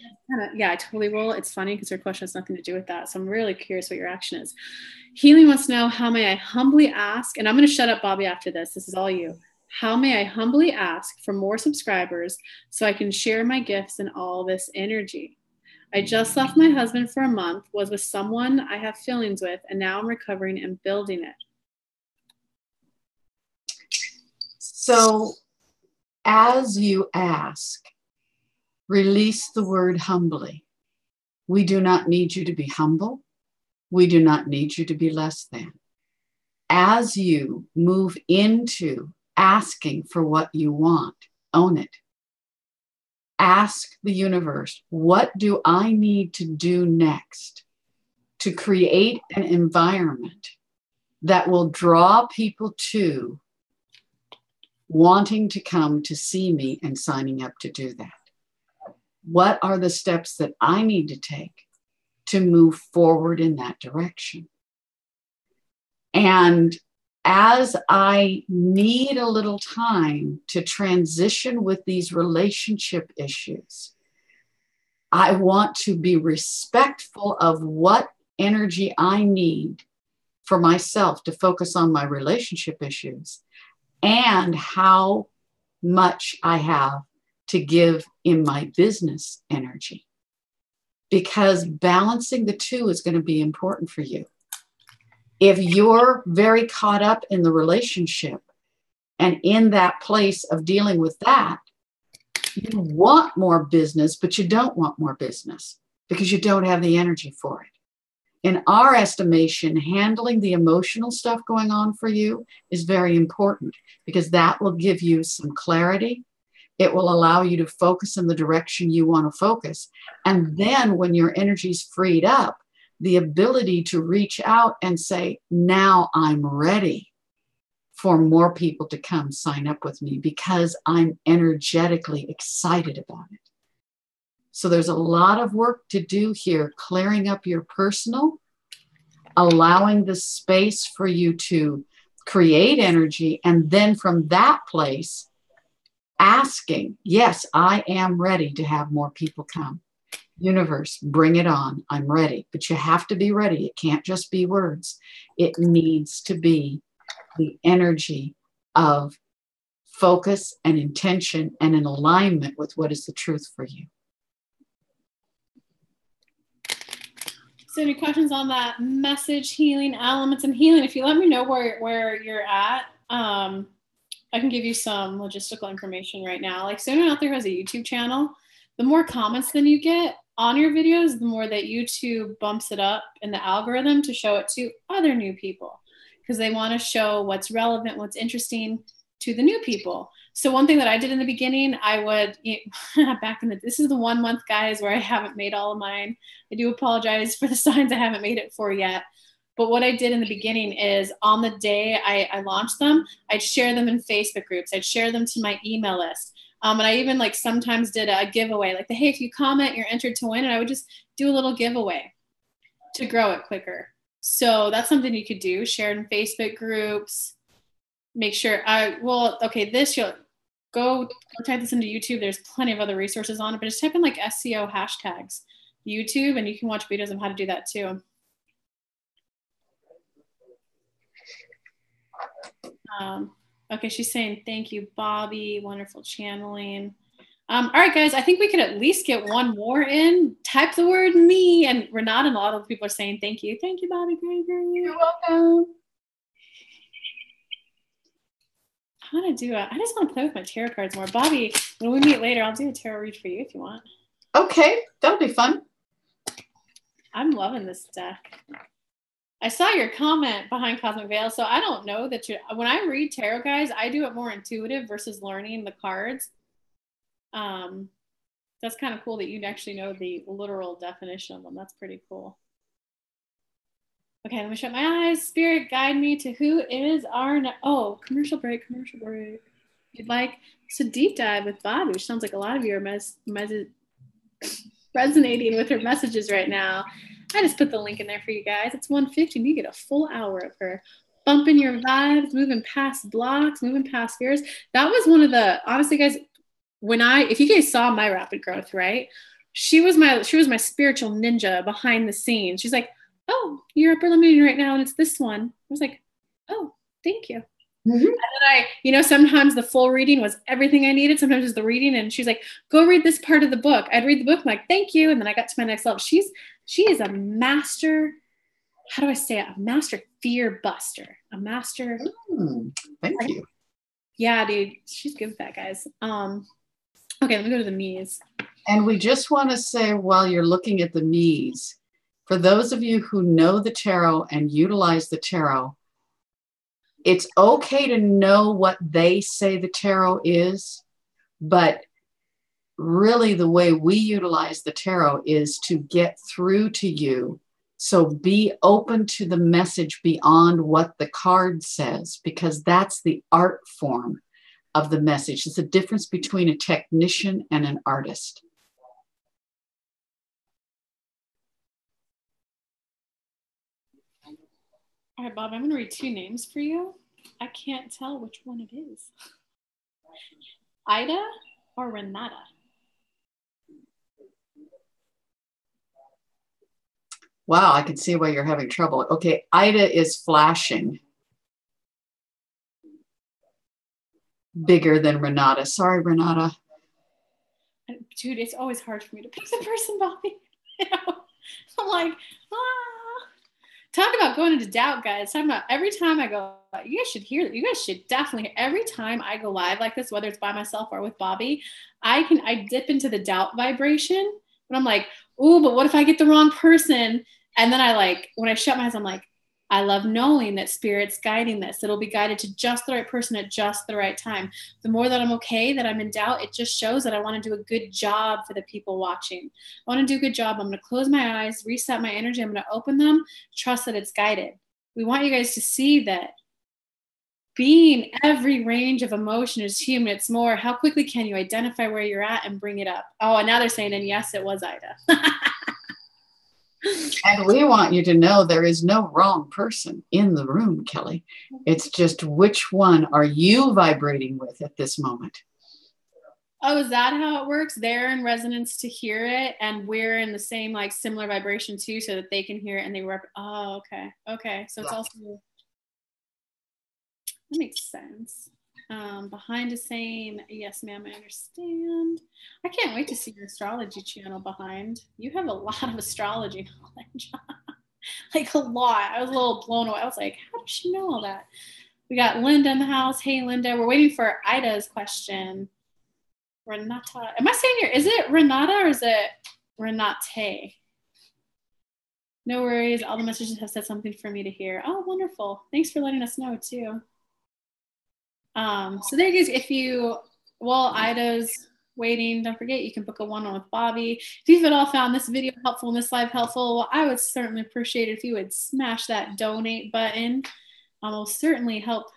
Yeah, I totally will. It's funny because her question has nothing to do with that. So I'm really curious what your action is. Healing wants to know, how may I humbly ask, and I'm going to shut up, Bobbie, after this. This is all you. How may I humbly ask for more subscribers so I can share my gifts and all this energy? I just left my husband for a month, was with someone I have feelings with, and now I'm recovering and building it. So as you ask, release the word humbly. We do not need you to be humble. We do not need you to be less than. As you move into asking for what you want, own it. Ask the universe, what do I need to do next to create an environment that will draw people to wanting to come to see me and signing up to do that? What are the steps that I need to take to move forward in that direction? And as I need a little time to transition with these relationship issues, I want to be respectful of what energy I need for myself to focus on my relationship issues, and how much I have to give in my business energy. Because balancing the two is going to be important for you. If you're very caught up in the relationship and in that place of dealing with that, you want more business, but you don't want more business because you don't have the energy for it. In our estimation, handling the emotional stuff going on for you is very important because that will give you some clarity. It will allow you to focus in the direction you want to focus. And then when your energy's freed up, the ability to reach out and say, now I'm ready for more people to come sign up with me because I'm energetically excited about it. So there's a lot of work to do here, clearing up your personal, allowing the space for you to create energy, and then from that place, asking, yes, I am ready to have more people come. Universe, bring it on. I'm ready. But you have to be ready. It can't just be words. It needs to be the energy of focus and intention and an alignment with what is the truth for you. So any questions on that message, healing, elements, and healing? If you let me know where you're at, I can give you some logistical information right now. Like, so anyone out there who has a YouTube channel, the more comments than you get on your videos, the more that YouTube bumps it up in the algorithm to show it to other new people, because they want to show what's relevant, what's interesting to the new people. So one thing that I did in the beginning, I would, this is the 1 month, guys, where I haven't made all of mine. I do apologize for the signs I haven't made it for yet. But what I did in the beginning is, on the day I launched them, I'd share them in Facebook groups. I'd share them to my email list. And I even like sometimes did a giveaway, like hey, if you comment, you're entered to win. And I would just do a little giveaway to grow it quicker. So that's something you could do. Share it in Facebook groups. Make sure you'll go type this into YouTube. There's plenty of other resources on it, but just type in like SEO hashtags YouTube, and you can watch videos of how to do that too. Okay, she's saying thank you, Bobbie. Wonderful channeling. All right, guys, I think we could at least get one more in. Type the word me, and Renata and a lot of people are saying thank you. Thank you, Bobbie. Great. You're welcome. I just want to play with my tarot cards more. Bobbie, when we meet later, I'll do a tarot read for you if you want. Okay, that'll be fun. I'm loving this deck. I saw your comment behind Cosmic Veil, so I don't know that when I read tarot, guys, I do it more intuitive versus learning the cards. That's kind of cool that you actually know the literal definition of them. That's pretty cool. Okay, let me shut my eyes. Spirit, guide me to who is our commercial break. You'd like to deep dive with Bobbie, which sounds like a lot of you are resonating with her messages right now. I just put the link in there for you guys. It's 150 and you get a full hour of her bumping your vibes, moving past blocks, moving past fears. That was one of the, honestly, guys, if you guys saw my rapid growth, right? She was my spiritual ninja behind the scenes. She's like, oh, you're upper limiting right now, and it's this one. I was like, oh, thank you. Mm-hmm. And then sometimes the full reading was everything I needed. Sometimes it was the reading, and she's like, go read this part of the book. I'd read the book, I'm like, thank you. And then I got to my next level. She is a master, how do I say it? A master fear buster. A master. Thank you. Yeah, dude. She's good with that, guys. Okay, let me go to the me's. And we just want to say, while you're looking at the me's, for those of you who know the tarot and utilize the tarot, it's okay to know what they say the tarot is, but really the way we utilize the tarot is to get through to you. So be open to the message beyond what the card says, because that's the art form of the message. It's a difference between a technician and an artist. All right, Bob, I'm going to read 2 names for you. I can't tell which one it is. Ida or Renata? Wow, I can see why you're having trouble. Okay, Ida is flashing. Bigger than Renata. Sorry, Renata. Dude, it's always hard for me to pick the person, Bobbie. I'm like, Talk about going into doubt, guys. Talk about every time I go, you guys should hear that. You guys should definitely, every time I go live like this, whether it's by myself or with Bobbie, I dip into the doubt vibration. And I'm like, ooh, but what if I get the wrong person? And then when I shut my eyes, I'm like, I love knowing that Spirit's guiding this. It'll be guided to just the right person at just the right time. The more that I'm okay, that I'm in doubt, it just shows that I want to do a good job for the people watching. I want to do a good job. I'm going to close my eyes, reset my energy. I'm going to open them, trust that it's guided. We want you guys to see that being every range of emotion is human. It's more, how quickly can you identify where you're at and bring it up? Oh, and now they're saying, and yes, it was Ida. And we want you to know there is no wrong person in the room, Kelly. It's just which one are you vibrating with at this moment? Oh, is that how it works? They're in resonance to hear it, and we're in the same, like, similar vibration too, so that they can hear it and they oh, okay. Okay. So it's Yeah. also, that makes sense. Behind the same, yes, ma'am, I understand. I can't wait to see your astrology channel behind. You have a lot of astrology knowledge. Like a lot. I was a little blown away. I was like, how does she know all that? We got Linda in the house. Hey, Linda. We're waiting for Ida's question. Renata. Am I saying here? Is it Renata or is it Renate? No worries. All the messages have said something for me to hear. Oh, wonderful. Thanks for letting us know too. So there you go. If you, while Ida's waiting, don't forget you can book a one-on with Bobbie. If you've at all found this video helpful and this live helpful, well, I would certainly appreciate it if you would smash that donate button. Will certainly help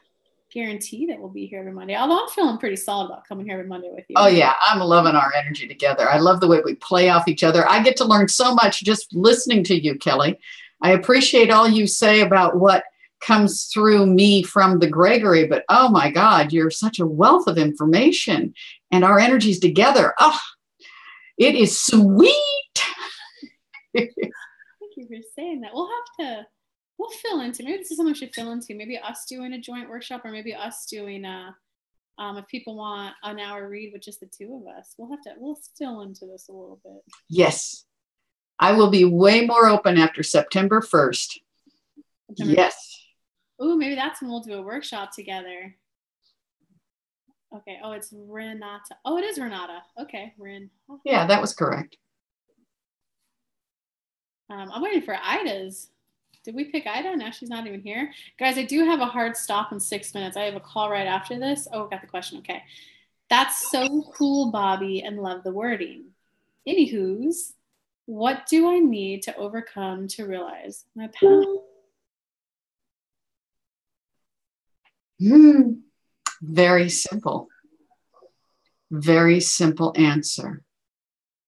guarantee that we'll be here every Monday. Although I'm feeling pretty solid about coming here every Monday with you. Oh yeah, I'm loving our energy together. I love the way we play off each other. I get to learn so much just listening to you, Kelly. I appreciate all you say about what comes through me from the Gregory, but oh my God, you're such a wealth of information, and our energies together. Oh, it is sweet. Thank you for saying that. We'll fill into, maybe this is something we should fill into, maybe us doing a joint workshop, or maybe us doing if people want an hour read with just the two of us. We'll fill into this a little bit. Yes. I will be way more open after September 1st. Yes. Oh, maybe that's when we'll do a workshop together. Okay. Oh, it's Renata. Oh, it is Renata. Okay. Ren. Yeah, that was correct. I'm waiting for Ida's. Did we pick Ida? Now she's not even here. Guys, I do have a hard stop in 6 minutes. I have a call right after this. Oh, got the question. Okay. That's so cool, Bobbie, and love the wording. Anywho's, what do I need to overcome to realize my path? Very simple. Very simple answer.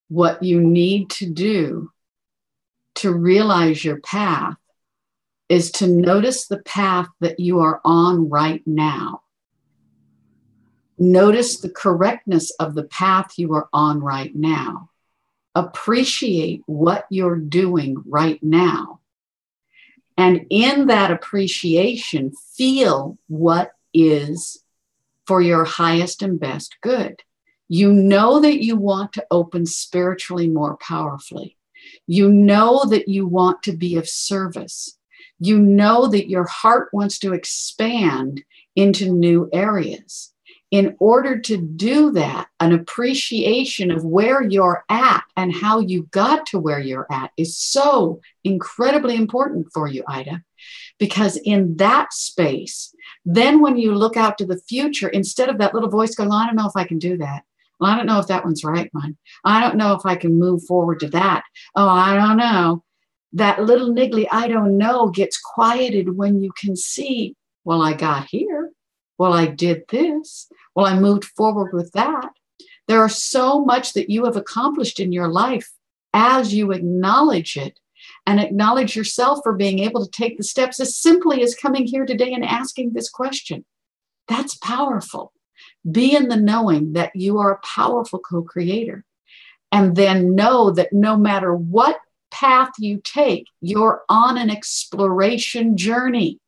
What you need to do to realize your path is to notice the path that you are on right now. Notice the correctness of the path you are on right now. Appreciate what you're doing right now. And in that appreciation, feel what is for your highest and best good. You know that you want to open spiritually more powerfully. You know that you want to be of service. You know that your heart wants to expand into new areas. In order to do that, an appreciation of where you're at and how you got to where you're at is so incredibly important for you, Ida, because in that space, then when you look out to the future, instead of that little voice going, I don't know if I can do that. Well, I don't know if that one's right one. I don't know if I can move forward to that. Oh, I don't know. That little niggly, I don't know, gets quieted when you can see, well, I got here. Well, I did this. Well, I moved forward with that. There are so much that you have accomplished in your life as you acknowledge it and acknowledge yourself for being able to take the steps as simply as coming here today and asking this question. That's powerful. Be in the knowing that you are a powerful co-creator. And then know that no matter what path you take, you're on an exploration journey.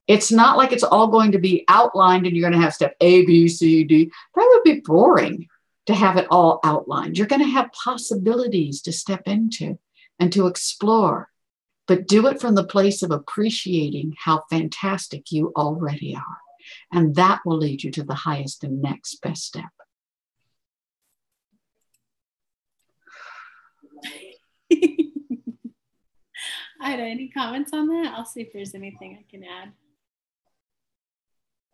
It's not like it's all going to be outlined and you're going to have step A, B, C, D. That would be boring to have it all outlined. You're going to have possibilities to step into and to explore, but do it from the place of appreciating how fantastic you already are. And that will lead you to the highest and next best step. Ida, any comments on that? I'll see if there's anything I can add.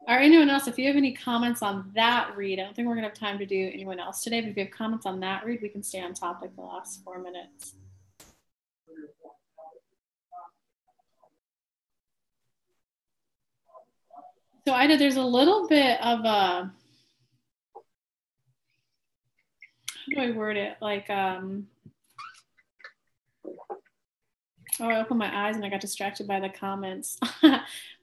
Or anyone else, if you have any comments on that read, I don't think we're going to have time to do anyone else today, but if you have comments on that read, we can stay on topic the last 4 minutes. So Ida, there's a little bit of a, how do I word it? Like, oh, I opened my eyes and I got distracted by the comments.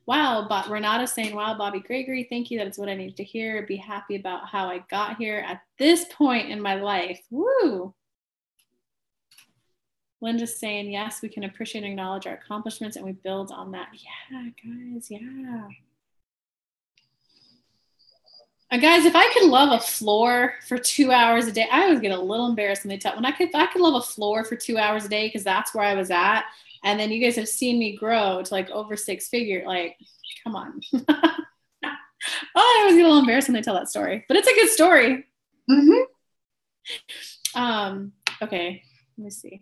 Wow, but Renata's saying, wow, Bobbie Gregory, thank you. That is what I needed to hear. Be happy about how I got here at this point in my life. Woo! Linda's saying, yes, we can appreciate and acknowledge our accomplishments and we build on that. Yeah, guys, yeah. Guys, if I could love a floor for 2 hours a day, I always get a little embarrassed when they tell, if I could love a floor for 2 hours a day, because that's where I was at. And then you guys have seen me grow to like over 6 figure. Like, come on. Oh, I always get a little embarrassed when they tell that story, but it's a good story. Mm-hmm. Okay, let me see.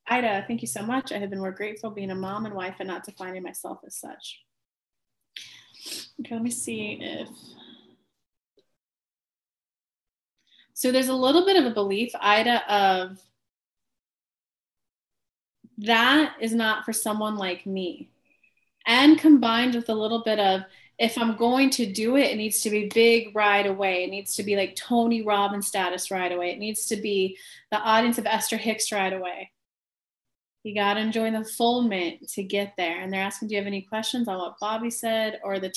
Ida, thank you so much. I have been more grateful being a mom and wife and not defining myself as such. Okay, let me see if. So there's a little bit of a belief, Ida, of that is not for someone like me. And combined with a little bit of, if I'm going to do it, it needs to be big right away. It needs to be like Tony Robbins status right away. It needs to be the audience of Esther Hicks right away. You got to enjoy the full mint to get there. And they're asking, do you have any questions on what Bobbie said, or the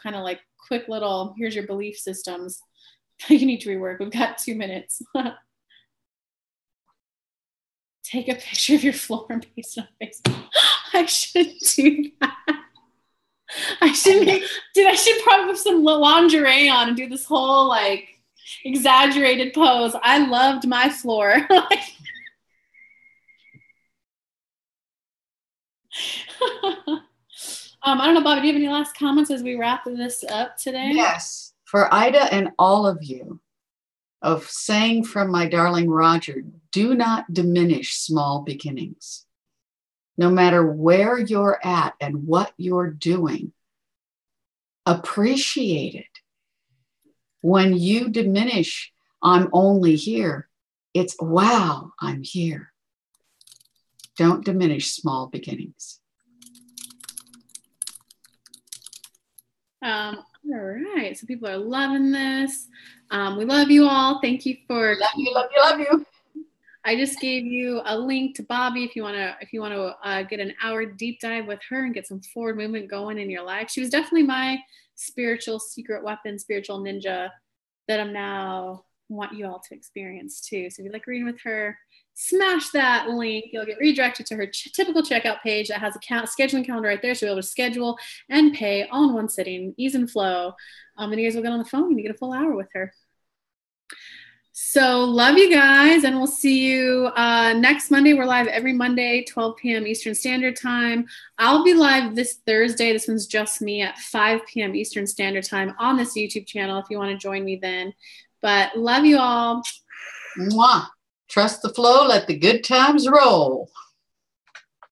kind of like quick little, here's your belief systems you need to rework. We've got 2 minutes. Take a picture of your floor and paste it on Facebook. I should do that. I should probably put some lingerie on and do this whole like exaggerated pose. I loved my floor. I don't know, Bobbie, do you have any last comments as we wrap this up today? Yes. For Ida and all of you, of saying from my darling Roger, do not diminish small beginnings. No matter where you're at and what you're doing, appreciate it. When you diminish, I'm only here, it's, wow, I'm here. Don't diminish small beginnings. All right, so people are loving this. We love you all. Thank you for love you. I just gave you a link to Bobbie if you want to get an hour deep dive with her and get some forward movement going in your life. She was definitely my spiritual secret weapon, spiritual ninja that I'm now want you all to experience too. So if you'd like reading with her, smash that link. You'll get redirected to her typical checkout page that has a scheduling calendar right there. So you'll be able to schedule and pay all in one sitting, ease and flow. And you guys will get on the phone and you get a full hour with her. So love you guys, and we'll see you next Monday. We're live every Monday, 12 p.m. Eastern Standard Time. I'll be live this Thursday. This one's just me at 5 p.m. Eastern Standard Time on this YouTube channel if you want to join me then. But love you all. Mwah. Trust the flow. Let the good times roll.